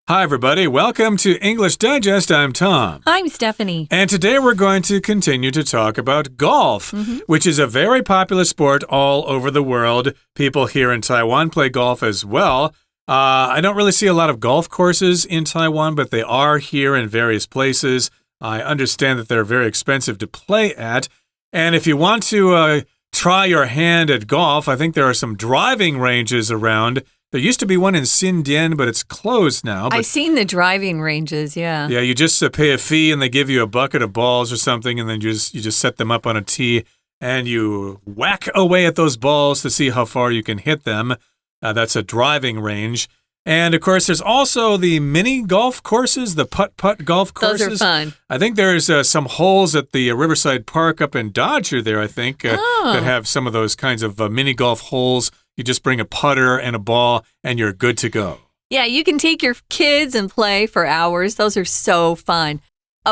Hi, everybody. Welcome to English Digest. I'm Tom. I'm Stephanie. And today we're going to continue to talk about golf, which is a very popular sport all over the world. People here in Taiwan play golf as well. I don't really see a lot of golf courses in Taiwan, but they are here in various places. I understand that they're very expensive to play at. And if you want to try your hand at golf, I think there are some driving ranges around. There used to be one in Xindian, but it's closed now. I've seen the driving ranges, yeah. Yeah, you just pay a fee and they give you a bucket of balls or something, and then you just set them up on a tee and you whack away at those balls to see how far you can hit them. That's a driving range. And, of course, there's also the mini golf courses, the putt-putt golf courses. Those are fun. I think there's some holes at the Riverside Park up in Dodger there, I think, that have some of those kinds of mini golf holes. You just bring a putter and a ball, and you're good to go. Yeah, you can take your kids and play for hours. Those are so fun.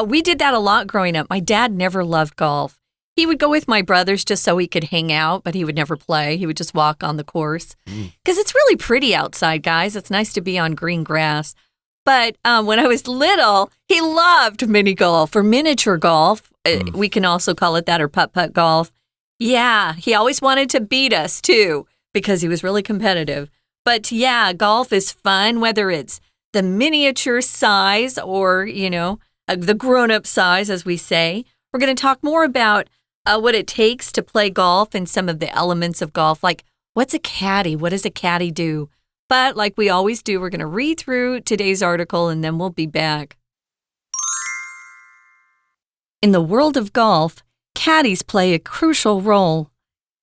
We did that a lot growing up. My dad never loved golf. He would go with my brothers just so he could hang out, but he would never play. He would just walk on the course. Because it's really pretty outside, guys. It's nice to be on green grass. But when I was little, he loved mini golf or miniature golf. We can also call it that, or putt-putt golf. Yeah, he always wanted to beat us, too, because he was really competitive. But yeah, golf is fun, whether it's the miniature size or, the grown-up size, as we say. We're going to talk more about what it takes to play golf and some of the elements of golf, like what's a caddy? What does a caddy do? But like we always do, we're going to read through today's article and then we'll be back. In the world of golf, caddies play a crucial role.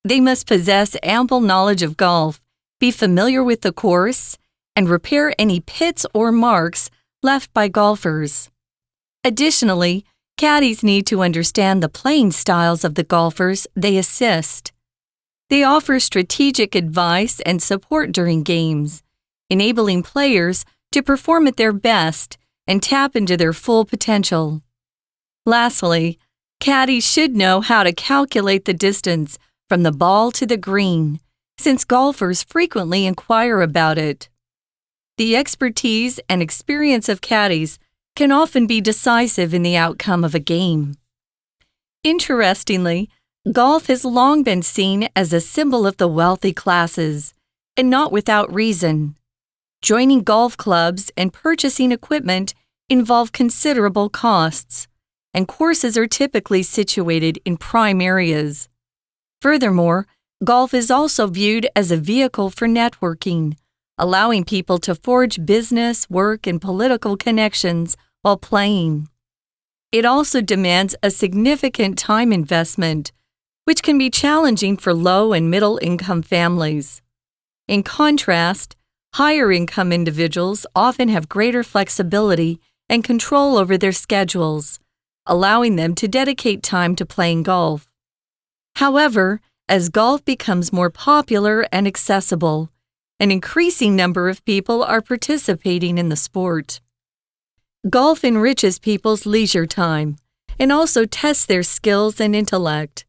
They must possess ample knowledge of golf, be familiar with the course, and repair any pits or marks left by golfers. Additionally, caddies need to understand the playing styles of the golfers they assist. They offer strategic advice and support during games, enabling players to perform at their best and tap into their full potential. Lastly, caddies should know how to calculate the distance from the ball to the green, since golfers frequently inquire about it. The expertise and experience of caddies can often be decisive in the outcome of a game. Interestingly, golf has long been seen as a symbol of the wealthy classes, and not without reason. Joining golf clubs and purchasing equipment involve considerable costs, and courses are typically situated in prime areas. Furthermore, golf is also viewed as a vehicle for networking, allowing people to forge business, work, and political connections while playing. It also demands a significant time investment, which can be challenging for low and middle-income families. In contrast, higher-income individuals often have greater flexibility and control over their schedules, allowing them to dedicate time to playing golf. However, as golf becomes more popular and accessible, an increasing number of people are participating in the sport. Golf enriches people's leisure time and also tests their skills and intellect.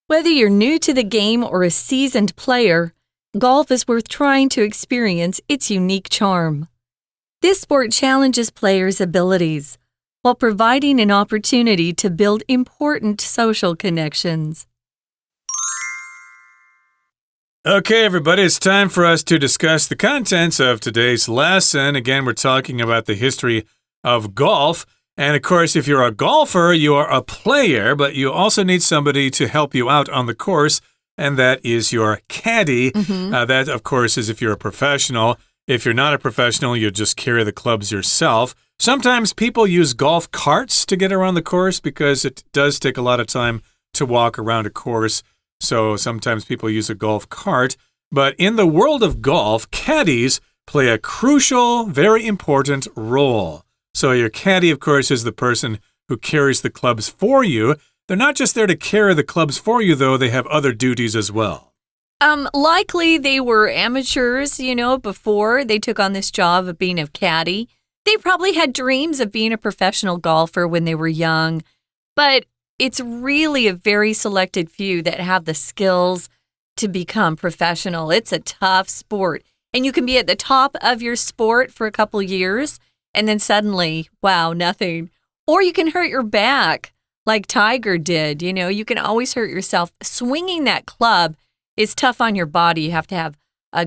Whether you're new to the game or a seasoned player, golf is worth trying to experience its unique charm. This sport challenges players' abilities while providing an opportunity to build important social connections. Okay, everybody, it's time for us to discuss the contents of today's lesson. Again, we're talking about the history of golf. And of course, if you're a golfer, you are a player, but you also need somebody to help you out on the course, and that is your caddy. That, of course, is if you're a professional. If you're not a professional, you just carry the clubs yourself. Sometimes people use golf carts to get around the course because it does take a lot of time to walk around a course. So sometimes people use a golf cart. But in the world of golf, caddies play a crucial, very important role. So your caddy, of course, is the person who carries the clubs for you. They're not just there to carry the clubs for you, though. They have other duties as well. Likely they were amateurs, before they took on this job of being a caddy. They probably had dreams of being a professional golfer when they were young. But it's really a very selected few that have the skills to become professional. It's a tough sport. And you can be at the top of your sport for a couple years, and then suddenly, wow, nothing. Or you can hurt your back like Tiger did. You know, you can always hurt yourself. Swinging that club is tough on your body. You have to have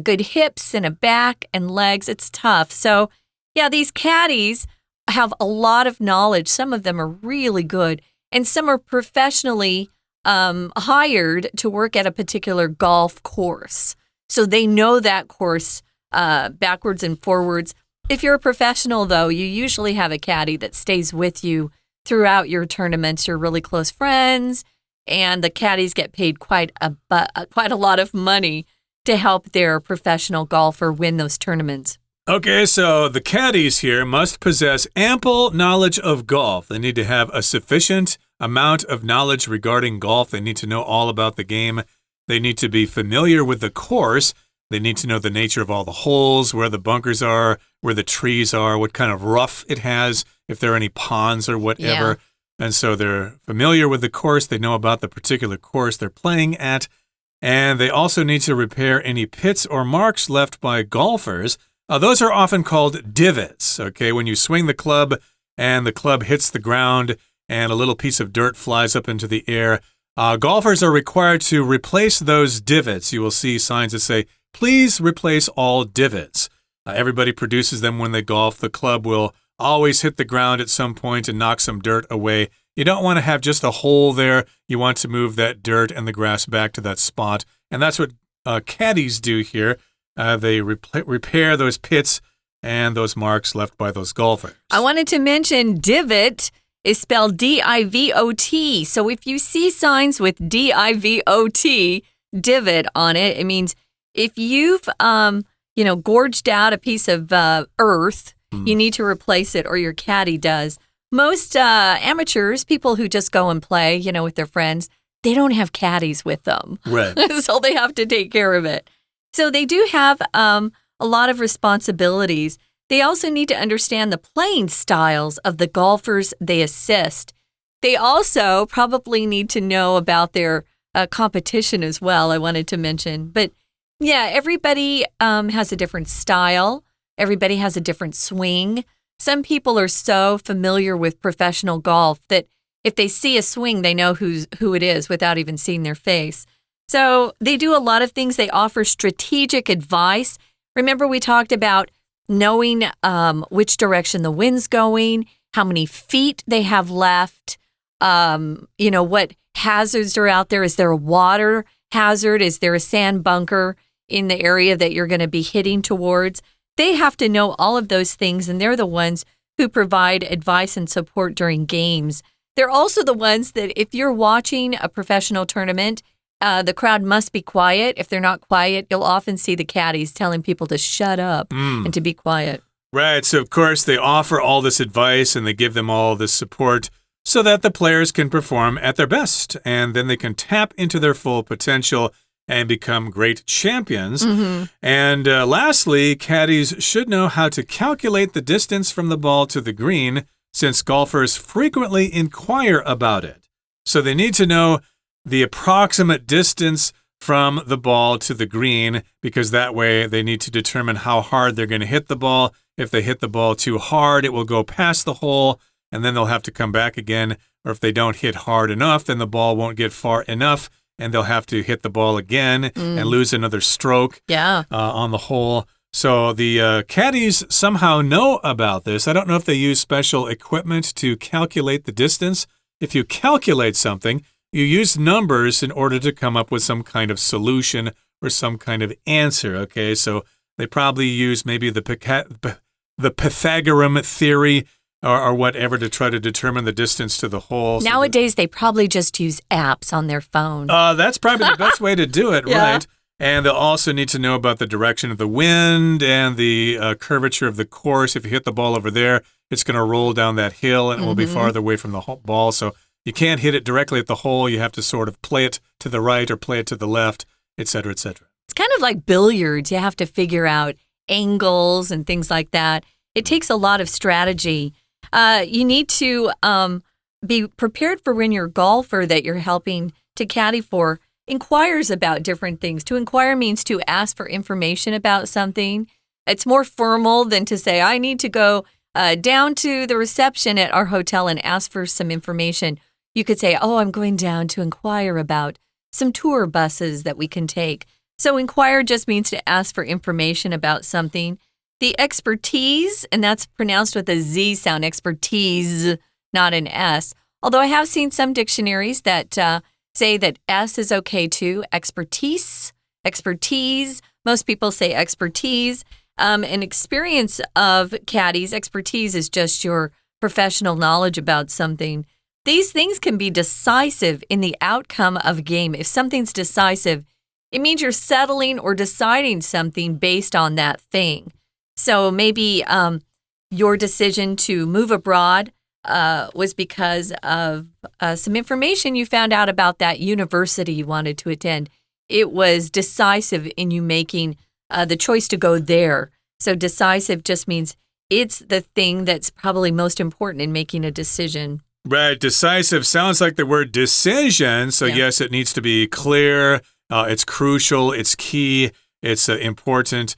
good hips and a back and legs. It's tough. So, yeah, these caddies have a lot of knowledge. Some of them are really good, and some are professionally hired to work at a particular golf course. So they know that course backwards and forwards. If you're a professional, though, you usually have a caddy that stays with you throughout your tournaments. You're really close friends, and the caddies get paid quite a lot of money to help their professional golfer win those tournaments. Okay, so the caddies here must possess ample knowledge of golf. They need to have a sufficient amount of knowledge regarding golf. They need to know all about the game. They need to be familiar with the course. They need to know the nature of all the holes, where the bunkers are, where the trees are, what kind of rough it has, if there are any ponds or whatever. Yeah. And so they're familiar with the course. They know about the particular course they're playing at. And they also need to repair any pits or marks left by golfers. Those are often called divots, okay? When you swing the club and the club hits the ground and a little piece of dirt flies up into the air, golfers are required to replace those divots. You will see signs that say, please replace all divots. Everybody produces them when they golf. The club will always hit the ground at some point and knock some dirt away. You don't want to have just a hole there. You want to move that dirt and the grass back to that spot. And that's what caddies do here. They repair those pits and those marks left by those golfers. I wanted to mention divot is spelled D-I-V-O-T. So if you see signs with D-I-V-O-T, divot on it, it means if you've gorged out a piece of earth, you need to replace it, or your caddy does. Most amateurs, people who just go and play, with their friends, they don't have caddies with them. Right. So they have to take care of it. So they do have a lot of responsibilities. They also need to understand the playing styles of the golfers they assist. They also probably need to know about their competition as well, I wanted to mention. But yeah, everybody has a different style. Everybody has a different swing. Some people are so familiar with professional golf that if they see a swing, they know who it is without even seeing their face. So they do a lot of things. They offer strategic advice. Remember, we talked about knowing which direction the wind's going, how many feet they have left, what hazards are out there. Is there a water hazard? Is there a sand bunker in the area that you're going to be hitting towards? They have to know all of those things, and they're the ones who provide advice and support during games. They're also the ones that if you're watching a professional tournament, the crowd must be quiet. If they're not quiet, you'll often see the caddies telling people to shut up and to be quiet. Right. So, of course, they offer all this advice and they give them all this support so that the players can perform at their best. And then they can tap into their full potential and become great champions. And lastly, caddies should know how to calculate the distance from the ball to the green, since golfers frequently inquire about it. So they need to know the approximate distance from the ball to the green, because that way they need to determine how hard they're going to hit the ball. If they hit the ball too hard, it will go past the hole, and then they'll have to come back again. Or if they don't hit hard enough, then the ball won't get far enough, and they'll have to hit the ball again and lose another stroke on the hole. So the caddies somehow know about this. I don't know if they use special equipment to calculate the distance. If you calculate something, you use numbers in order to come up with some kind of solution or some kind of answer, okay? So they probably use maybe the Pythagorean theory or whatever to try to determine the distance to the hole. Nowadays, they probably just use apps on their phone. That's probably the best way to do it, right? And they'll also need to know about the direction of the wind and the curvature of the course. If you hit the ball over there, it's going to roll down that hill and it will be farther away from the ball. So you can't hit it directly at the hole. You have to sort of play it to the right or play it to the left, et cetera, et cetera. It's kind of like billiards. You have to figure out angles and things like that. It takes a lot of strategy. You need to be prepared for when your golfer that you're helping to caddy for inquires about different things. To inquire means to ask for information about something. It's more formal than to say, I need to go down to the reception at our hotel and ask for some information. You could say, oh, I'm going down to inquire about some tour buses that we can take. So inquire just means to ask for information about something. The expertise, and that's pronounced with a Z sound, expertise, not an S. Although I have seen some dictionaries that say that S is okay too. Expertise. Most people say expertise. An experience of caddies, expertise is just your professional knowledge about something. These things can be decisive in the outcome of a game. If something's decisive, it means you're settling or deciding something based on that thing. So maybe your decision to move abroad was because of some information you found out about that university you wanted to attend. It was decisive in you making the choice to go there. So decisive just means it's the thing that's probably most important in making a decision. Right. Decisive sounds like the word decision. So yes, it needs to be clear. It's crucial. It's key. It's important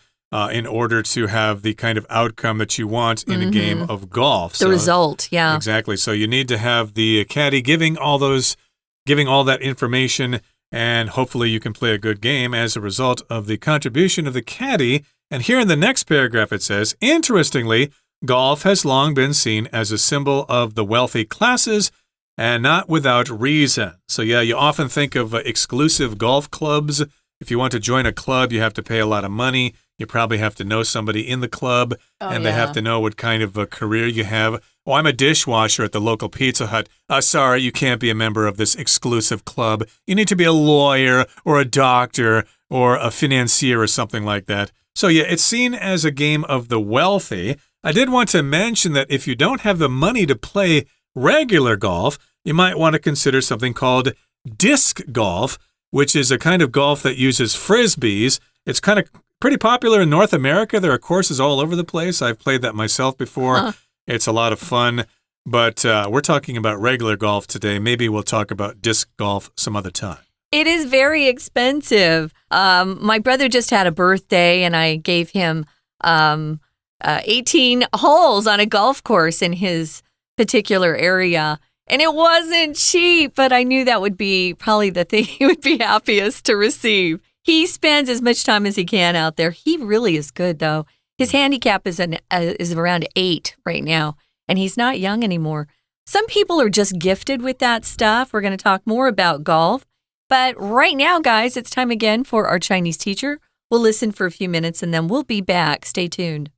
in order to have the kind of outcome that you want in a game of golf. The result, yeah. Exactly. So you need to have the caddy giving all that information, and hopefully you can play a good game as a result of the contribution of the caddy. And here in the next paragraph it says, interestingly, golf has long been seen as a symbol of the wealthy classes, and not without reason. So yeah, you often think of exclusive golf clubs. If you want to join a club, you have to pay a lot of money. You probably have to know somebody in the club, and they have to know what kind of a career you have. Oh, I'm a dishwasher at the local Pizza Hut. Sorry, you can't be a member of this exclusive club. You need to be a lawyer or a doctor or a financier or something like that. So yeah, it's seen as a game of the wealthy. I did want to mention that if you don't have the money to play regular golf, you might want to consider something called disc golf, which is a kind of golf that uses frisbees. It's kind of pretty popular in North America. There are courses all over the place. I've played that myself before. It's a lot of fun, but we're talking about regular golf today. Maybe we'll talk about disc golf some other time. It is very expensive. My brother just had a birthday, and I gave him 18 holes on a golf course in his particular area. And it wasn't cheap, but I knew that would be probably the thing he would be happiest to receive. He spends as much time as he can out there. He really is good, though. His handicap is around 8 right now, and he's not young anymore. Some people are just gifted with that stuff. We're going to talk more about golf. But right now, guys, it's time again for our Chinese teacher. We'll listen for a few minutes, and then we'll be back. Stay tuned.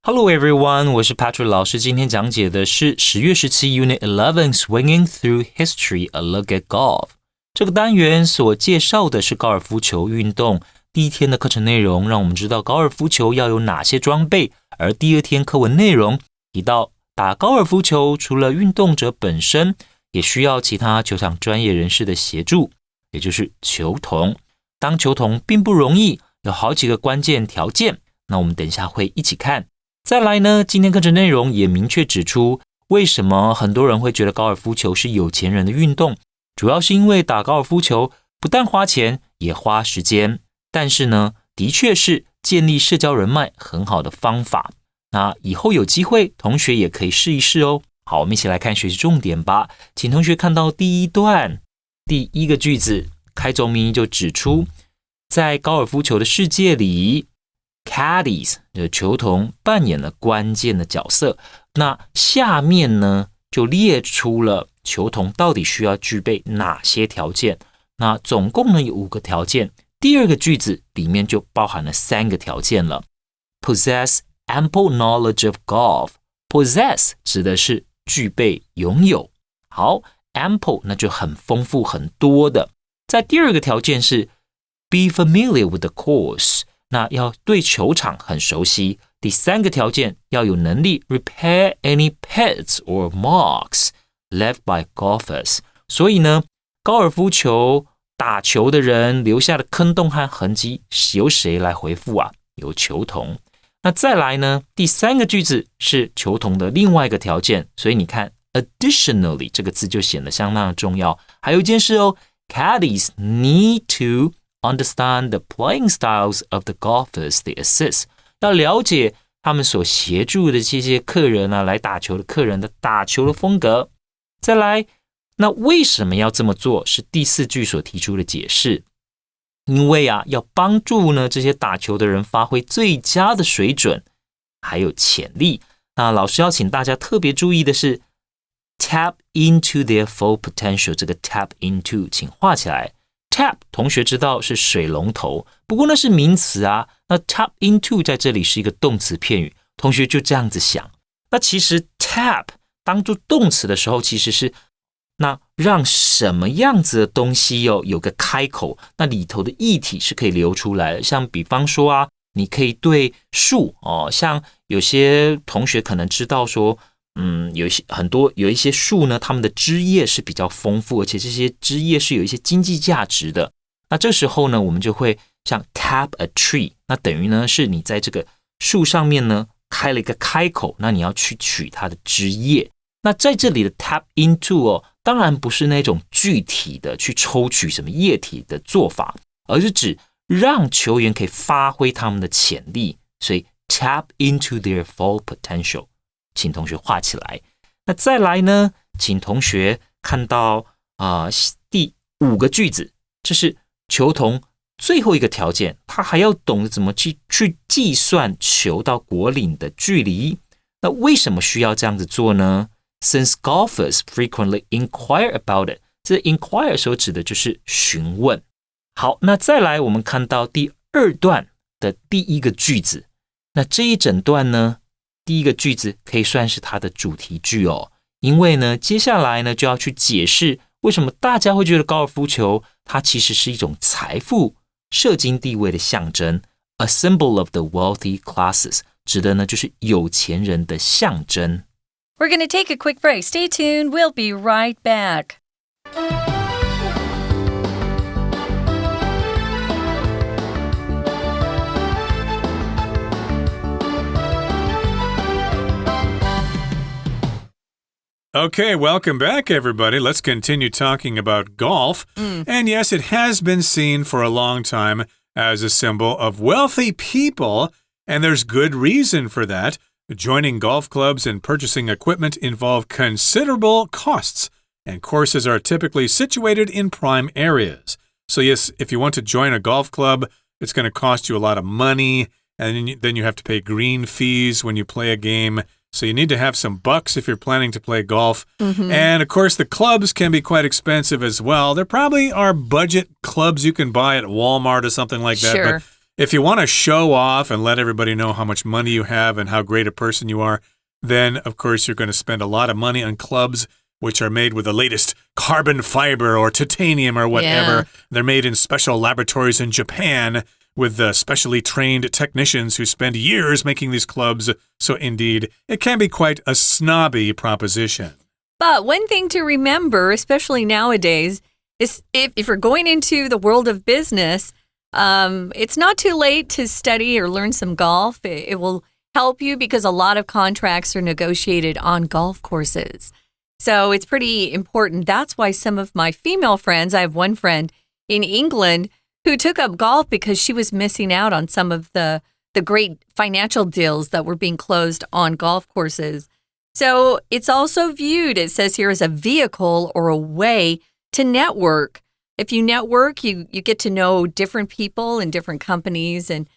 Hello everyone, 我是 Patrick 老师，今天讲解的是10月17 Unit 11 Swinging Through History, A Look at Golf。这个单元所介绍的是高尔夫球运动。第一天的课程内容让我们知道高尔夫球要有哪些装备，而第二天课文内容提到打高尔夫球除了运动者本身，也需要其他球场专业人士的协助，也就是球童。当球童并不容易，有好几个关键条件，那我们等一下会一起看。再来呢，今天课程内容也明确指出，为什么很多人会觉得高尔夫球是有钱人的运动，主要是因为打高尔夫球不但花钱，也花时间，但是呢，的确是建立社交人脉很好的方法。那以后有机会，同学也可以试一试哦。好，我们一起来看学习重点吧。请同学看到第一段，第一个句子，开宗明义就指出，在高尔夫球的世界里caddies 的球童扮演了关键的角色。那下面呢就列出了球童到底需要具备哪些条件。那总共呢有5个条件。第二个句子里面就包含了3个条件了。Possess ample knowledge of golf. Possess 指的是具备、拥有。好 ，ample 那就很丰富、很多的。在第二个条件是 be familiar with the course。那要对球场很熟悉。第3个条件要有能力 repair any pits or marks left by golfers。所以呢，高尔夫球打球的人留下的坑洞和痕迹由谁来回复啊？由球童。那再来呢，第3个句子是球童的另外一个条件，所以你看 additionally 这个字就显得相当的重要。还有一件事哦 caddies need to understand the playing styles of the golfers they assist. 要了解他们所协助的这些客人啊，来打球的客人的打球的风格。再来，那为什么要这么做？是第4句所提出的解释。因为啊，要帮助呢这些打球的人发挥最佳的水准，还有潜力。那老师要请大家特别注意的是 tap into their full potential， 这个 tap into 请画起来。tap 同学知道是水龙头，不过那是名词啊。那 tap into 在这里是一个动词片语，同学就这样子想。那其实 tap 当作动词的时候，其实是那让什么样子的东西有个开口，那里头的液体是可以流出来的。像比方说啊，你可以对树像有些同学可能知道说，有一些树呢，它们的枝叶是比较丰富，而且这些枝叶是有一些经济价值的。那这时候呢，我们就会像 tap a tree， 那等于呢是你在这个树上面呢开了一个开口，那你要去取它的枝叶。那在这里的 tap into 当然不是那种具体的去抽取什么液体的做法，而是指让球员可以发挥他们的潜力，所以 tap into their full potential， 请同学画起来。那再来呢，请同学看到第5个句子，这是球童最后一个条件，他还要懂得怎么去计算球到果岭的距离。那为什么需要这样子做呢？ Since golfers frequently inquire about it， 这 inquire 所指的就是询问。好，那再来我们看到第2段的第1个句子，那这一整段呢，第1个句子可以算是它的主题句因为呢，接下来呢就要去解释为什么大家会觉得高尔夫球它其实是一种财富、社经地位的象征 ，a symbol of the wealthy classes， 指的呢就是有钱人的象征。We're going to take a quick break. Stay tuned. We'll be right back. Okay, welcome back, everybody. Let's continue talking about golf. And yes, it has been seen for a long time as a symbol of wealthy people, and there's good reason for that. Joining golf clubs and purchasing equipment involve considerable costs, and courses are typically situated in prime areas. So yes, if you want to join a golf club, it's going to cost you a lot of money, and then you have to pay green fees when you play a game. So you need to have some bucks if you're planning to play golf. And of course, the clubs can be quite expensive as well. There probably are budget clubs you can buy at Walmart or something like that. Sure. But if you want to show off and let everybody know how much money you have and how great a person you are, then, of course, you're going to spend a lot of money on clubs which are made with the latest carbon fiber or titanium or whatever. Yeah. They're made in special laboratories in Japan with specially trained technicians who spend years making these clubs. So, indeed, it can be quite a snobby proposition. But one thing to remember, especially nowadays, is if you're going into the world of business, it's not too late to study or learn some golf. It will help you because a lot of contracts are negotiated on golf courses. So it's pretty important. That's why some of my female friends, I have one friend in England who took up golf because she was missing out on some of the great financial deals that were being closed on golf courses. So it's also viewed, it says here, as a vehicle or a way to network. If you network, you get to know different people and different companies, and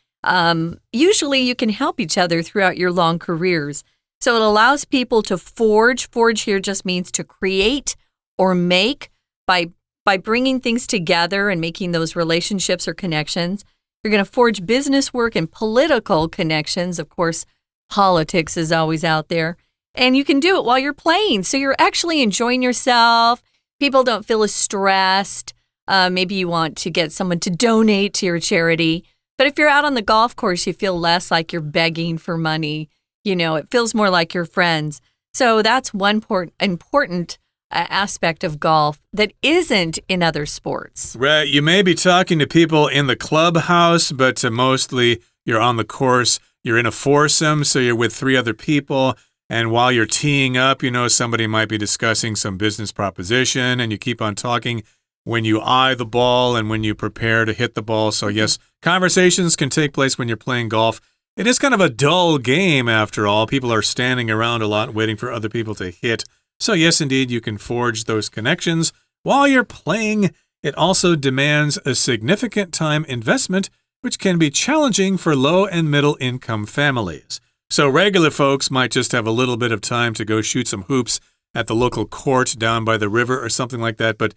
usually you can help each other throughout your long careers. So it allows people to forge. Forge here just means to create or make by bringing things together and making those relationships or connections. You're going to forge business work and political connections. Of course, politics is always out there. And you can do it while you're playing. So you're actually enjoying yourself. People don't feel as stressed. Maybe you want to get someone to donate to your charity. But if you're out on the golf course, you feel less like you're begging for money. You know, it feels more like you're friends. So that's one important aspect of golf that isn't in other sports. Right. You may be talking to people in the clubhouse, but mostly you're on the course. You're in a foursome, so you're with 3 other people. And while you're teeing up, you know, somebody might be discussing some business proposition, and you keep on talking. when you eye the ball and when you prepare to hit the ball. So yes, conversations can take place when you're playing golf. It is kind of a dull game after all. People are standing around a lot waiting for other people to hit. So yes, indeed, you can forge those connections while you're playing. It also demands a significant time investment, which can be challenging for low and middle income families. So regular folks might just have a little bit of time to go shoot some hoops at the local court down by the river or something like that. But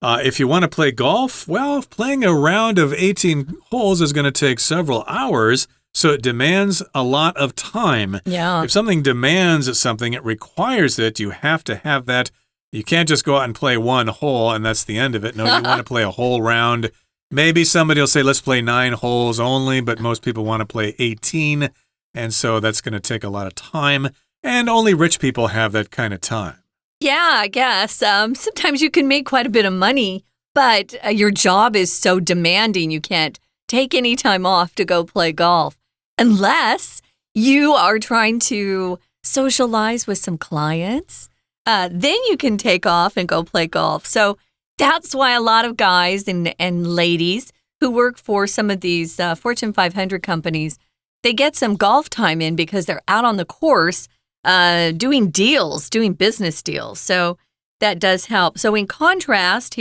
if you want to play golf, well, playing a round of 18 holes is going to take several hours. So it demands a lot of time. Yeah. If something demands something, it requires it. You have to have that. You can't just go out and play one hole and that's the end of it. No, you want to play a whole round. Maybe somebody will say, let's play 9 holes only, but most people want to play 18. And so that's going to take a lot of time. And only rich people have that kind of time. Yeah, I guess. Sometimes you can make quite a bit of money, but your job is so demanding you can't take any time off to go play golf. Unless you are trying to socialize with some clients, then you can take off and go play golf. So that's why a lot of guys and ladies who work for some of these Fortune 500 companies, they get some golf time in because they're out on the course doing deals, doing business deals. So that does help. So in contrast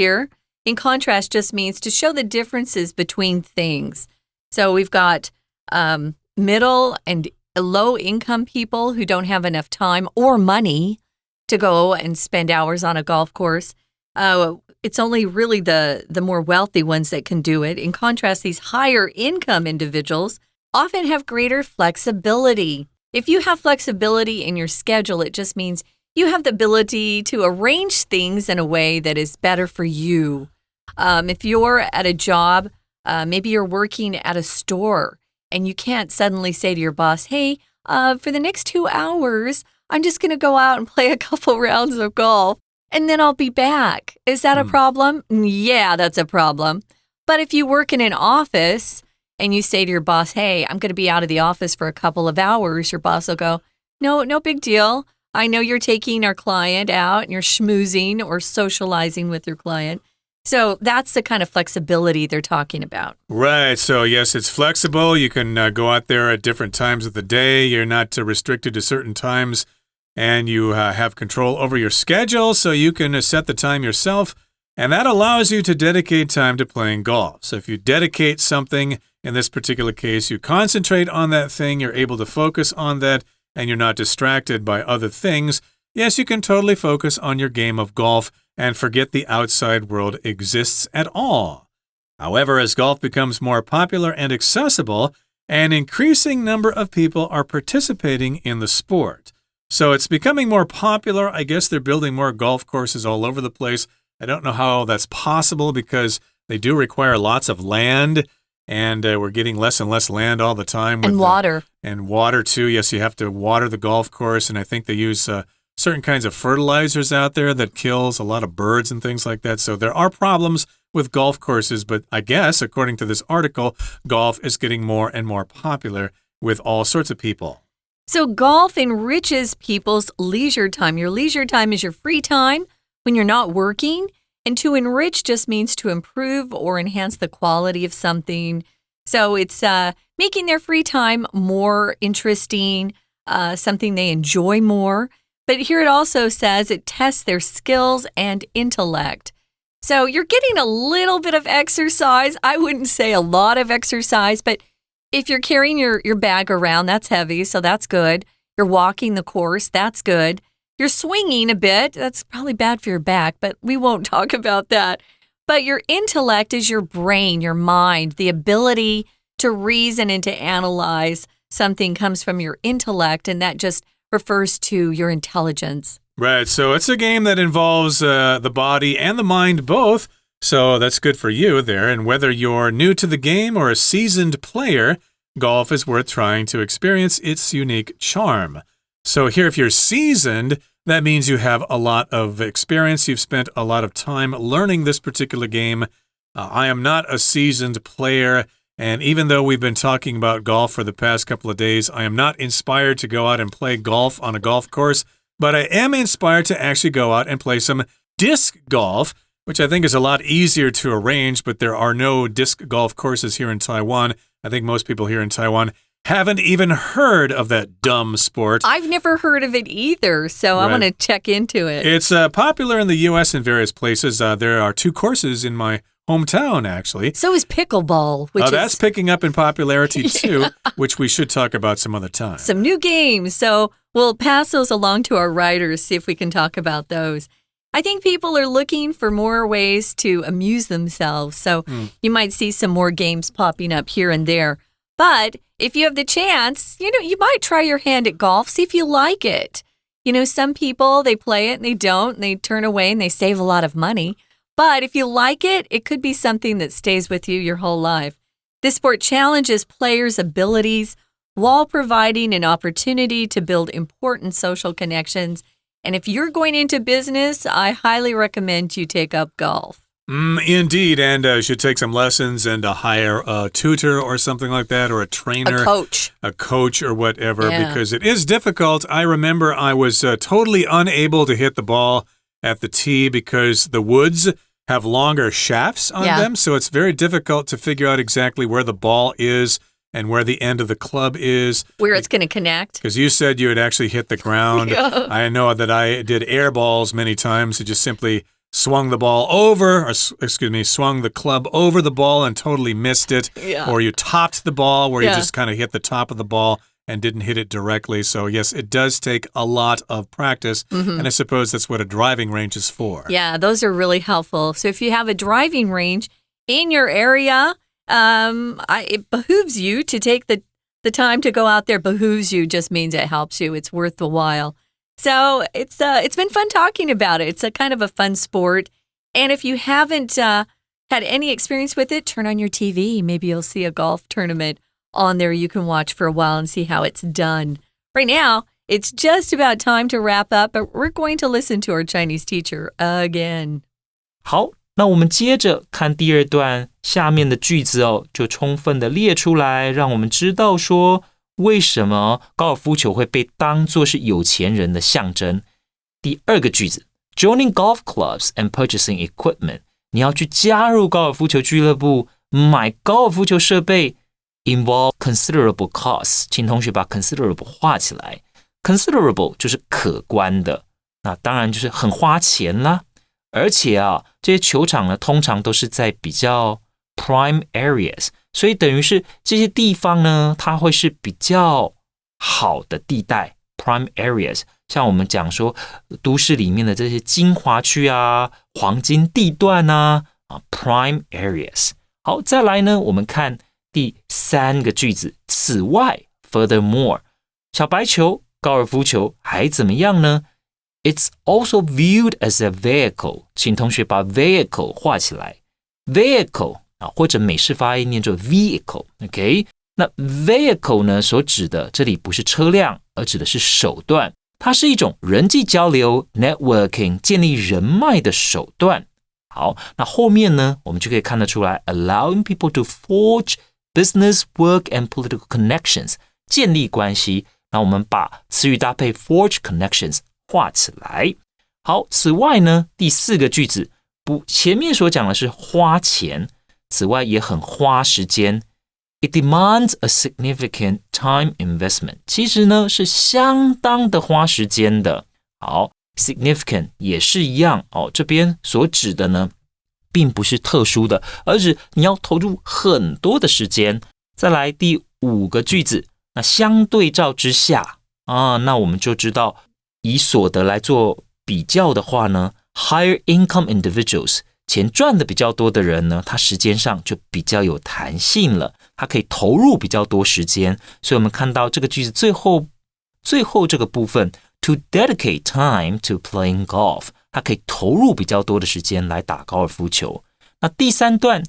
just means to show the differences between things. So we've got middle and low income people who don't have enough time or money to go and spend hours on a golf course. It's only really the more wealthy ones that can do it. In contrast, these higher income individuals often have greater flexibility. If you have flexibility in your schedule, it just means you have the ability to arrange things in a way that is better for you. If you're at a job, maybe you're working at a store and you can't suddenly say to your boss, hey, for the next 2 hours, I'm just going to go out and play a couple rounds of golf and then I'll be back. Is that a problem? Yeah, that's a problem. But if you work in an office and you say to your boss, hey, I'm going to be out of the office for a couple of hours, your boss will go, no big deal. I know you're taking our client out and you're schmoozing or socializing with your client. So that's the kind of flexibility they're talking about. Right. So, yes, it's flexible. You can go out there at different times of the day. You're not restricted to certain times, and you have control over your schedule, so you can set the time yourself, and that allows you to dedicate time to playing golf. So if you dedicate something, in this particular case, you concentrate on that thing, you're able to focus on that, and you're not distracted by other things. Yes, you can totally focus on your game of golf and forget the outside world exists at all. However, as golf becomes more popular and accessible, an increasing number of people are participating in the sport. So it's becoming more popular. I guess they're building more golf courses all over the place. I don't know how that's possible because they do require lots of land, and we're getting less and less land all the time. And water. And water, too. Yes, you have to water the golf course, and I think they use certain kinds of fertilizers out there that kills a lot of birds and things like that. So there are problems with golf courses, but I guess, according to this article, golf is getting more and more popular with all sorts of people. So golf enriches people's leisure time. Your leisure time is your free time when you're not working. And to enrich just means to improve or enhance the quality of something. So it's making their free time more interesting, something they enjoy more. But here it also says it tests their skills and intellect. So you're getting a little bit of exercise. I wouldn't say a lot of exercise, but if you're carrying your bag around, that's heavy, so that's good. You're walking the course, that's good. You're swinging a bit, that's probably bad for your back, but we won't talk about that. But your intellect is your brain, your mind, the ability to reason and to analyze something comes from your intellect, and that just refers to your intelligence. Right, so it's a game that involves the body and the mind both, so that's good for you there. And whether you're new to the game or a seasoned player, golf is worth trying to experience its unique charm. So here, if you're seasoned, that means you have a lot of experience. You've spent a lot of time learning this particular game. I am not a seasoned player, and even though we've been talking about golf for the past couple of days, I am not inspired to go out and play golf on a golf course, but I am inspired to actually go out and play some disc golf. which I think is a lot easier to arrange, but there are no disc golf courses here in Taiwan. I think most people here in Taiwan haven't even heard of that dumb sport. I've never heard of it either, so I want to check into it. It's popular in the U.S. in various places. There are 2 courses in my hometown, actually. So is pickleball, which that's picking up in popularity, too, which we should talk about some other time. Some new games, so we'll pass those along to our writers, see if we can talk about those. I think people are looking for more ways to amuse themselves, so you might see some more games popping up here and there. But if you have the chance, you might try your hand at golf, see if you like it. Some people, they play it and they don't, and they turn away and they save a lot of money. But if you like it, it could be something that stays with you your whole life. This sport challenges players' abilities while providing an opportunity to build important social connections. And if you're going into business, I highly recommend you take up golf. Indeed, and you should take some lessons and hire a tutor or something like that, or a trainer. A coach or whatever, because it is difficult. I remember I was totally unable to hit the ball at the tee because the woods have longer shafts on them, so it's very difficult to figure out exactly where the ball is and where the end of the club is. Where it's going to connect. Because you said you had actually hit the ground. I know that I did air balls many times. It just simply swung the ball over, or swung the club over the ball and totally missed it. Or you topped the ball where you just kind of hit the top of the ball and didn't hit it directly. So, yes, it does take a lot of practice, and I suppose that's what a driving range is for. Yeah, those are really helpful. So if you have a driving range in your area, it behooves you to take the time to go out there. Behooves you just means it helps you. It's worth the while. So it's been fun talking about it. It's a kind of a fun sport. And if you haven't had any experience with it, turn on your TV. Maybe you'll see a golf tournament on there you can watch for a while and see how it's done. Right now, it's just about time to wrap up, but we're going to listen to our Chinese teacher again. 好，那我们接着看第2段下面的句子哦，就充分的列出来，让我们知道说为什么高尔夫球会被当作是有钱人的象征。第2个句子 ，Joining golf clubs and purchasing equipment， 你要去加入高尔夫球俱乐部，买高尔夫球设备。Involve considerable costs， 请同学把 considerable 画起来。Considerable 就是可观的，那当然就是很花钱啦。而且这些球场呢，通常都是在比较 prime areas， 所以等于是这些地方呢，它会是比较好的地带 prime areas。像我们讲说，都市里面的这些精华区黄金地段prime areas。好，再来呢，我们看第3个句子，此外 furthermore， 小白球、高尔夫球还怎么样呢？ It's also viewed as a vehicle， 请同学把 vehicle 画起来。vehicle 或者美式发音念作 vehicle，OK？ 那 vehicle 呢，所指的这里不是车辆，而指的是手段，它是一种人际交流 networking 建立人脉的手段。好，那后面呢，我们就可以看得出来 allowing people to forge business, work, and political connections， 建立关系。那我们把词语搭配 forge connections 画起来。好，此外呢，第4个句子，前面所讲的是花钱，此外也很花时间。It demands a significant time investment， 其实呢是相当的花时间的。好 ，significant 也是一样这边所指的呢，并不是特殊的，而是你要投入很多的时间。再来第5个句子，那相对照之下那我们就知道，以所得来做比较的话呢 ，higher income individuals， 钱赚的比较多的人呢，他时间上就比较有弹性了，他可以投入比较多时间。所以我们看到这个句子最后这个部分 ，to dedicate time to playing golf， 他可以投入比较多的时间来打高尔夫球。那第3段，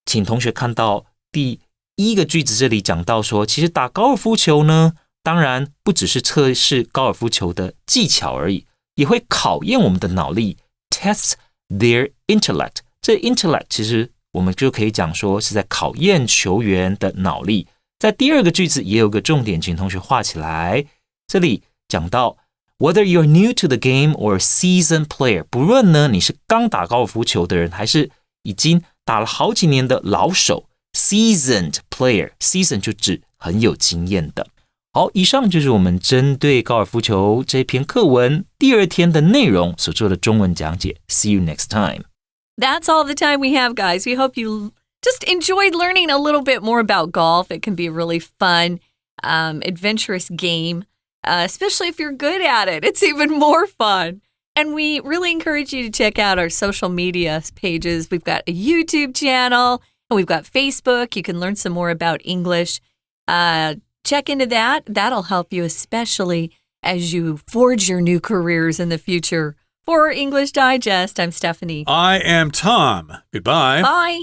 请同学看到第1个句子这里讲到说，其实打高尔夫球呢，当然不只是测试高尔夫球的技巧而已，也会考验我们的脑力 ，tests their intellect。这 intellect 其实我们就可以讲说是在考验球员的脑力。在第2个句子也有个重点，请同学画起来。这里讲到 Whether you're new to the game or a seasoned player， 不论呢你是刚打高尔夫球的人，还是已经打了好几年的老手 ，seasoned player，season 就指很有经验的。好，以上就是我们针对高尔夫球这篇课文第2天的内容所做的中文讲解。See you next time. That's all the time we have, guys. We hope you just enjoyed learning a little bit more about golf. It can be a really fun, adventurous game. Especially if you're good at it. It's even more fun. And we really encourage you to check out our social media pages. We've got a YouTube channel and we've got Facebook. You can learn some more about English. Check into that. That'll help you, especially as you forge your new careers in the future. For English Digest, I'm Stephanie. I am Tom. Goodbye. Bye.